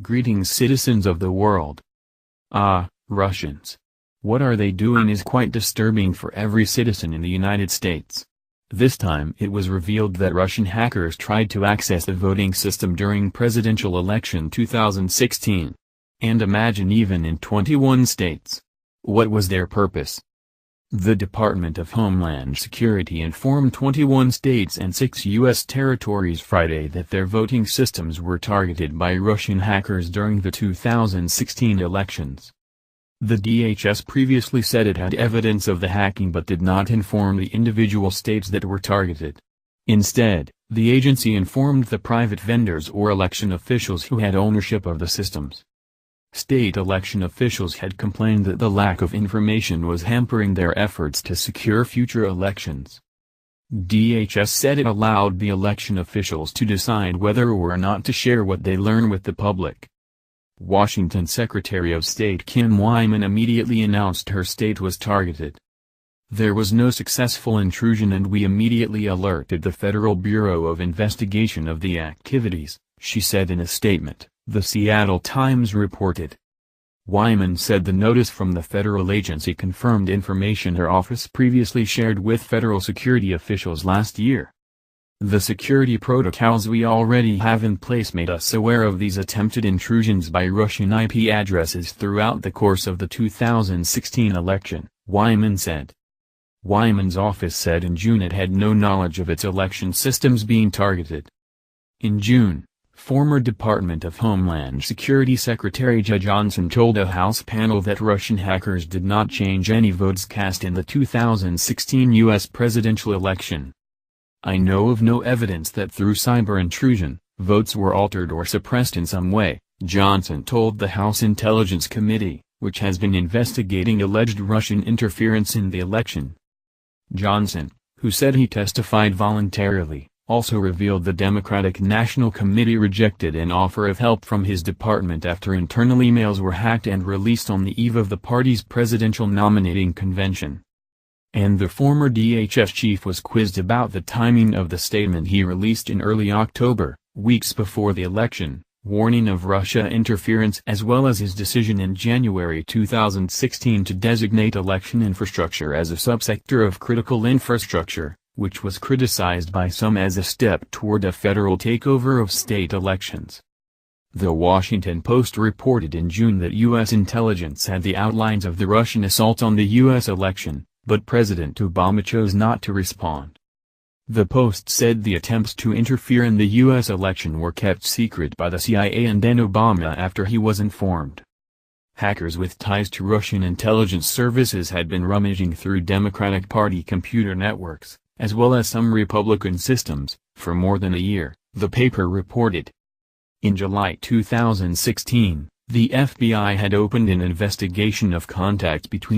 Greetings, citizens of the world. Russians. What are they doing is quite disturbing for every citizen in the United States. This time it was revealed that Russian hackers tried to access the voting system during presidential election 2016. And imagine, even in 21 states. What was their purpose? The Department of Homeland Security informed 21 states and 6 U.S. territories Friday that their voting systems were targeted by Russian hackers during the 2016 elections. The DHS previously said it had evidence of the hacking but did not inform the individual states that were targeted. Instead, the agency informed the private vendors or election officials who had ownership of the systems. State election officials had complained that the lack of information was hampering their efforts to secure future elections. DHS said it allowed the election officials to decide whether or not to share what they learn with the public. Washington Secretary of State Kim Wyman immediately announced her state was targeted. There was no successful intrusion and we immediately alerted the Federal Bureau of Investigation of the activities, she said in a statement, the Seattle Times reported. Wyman said the notice from the federal agency confirmed information her office previously shared with federal security officials last year. The security protocols we already have in place made us aware of these attempted intrusions by Russian IP addresses throughout the course of the 2016 election, Wyman said. Wyman's office said in June it had no knowledge of its election systems being targeted. In June, former Department of Homeland Security Secretary J. Johnson told a House panel that Russian hackers did not change any votes cast in the 2016 U.S. presidential election. I know of no evidence that through cyber intrusion, votes were altered or suppressed in some way, Johnson told the House Intelligence Committee, which has been investigating alleged Russian interference in the election. Johnson, who said he testified voluntarily, also revealed the Democratic National Committee rejected an offer of help from his department after internal emails were hacked and released on the eve of the party's presidential nominating convention. And the former DHS chief was quizzed about the timing of the statement he released in early October, weeks before the election, warning of Russia interference, as well as his decision in January 2016 to designate election infrastructure as a subsector of critical infrastructure, which was criticized by some as a step toward a federal takeover of state elections. The Washington Post reported in June that U.S. intelligence had the outlines of the Russian assault on the U.S. election, but President Obama chose not to respond. The Post said the attempts to interfere in the U.S. election were kept secret by the CIA and then Obama after he was informed. Hackers with ties to Russian intelligence services had been rummaging through Democratic Party computer networks, as well as some Republican systems, for more than a year, the paper reported. In July 2016, the FBI had opened an investigation of contacts between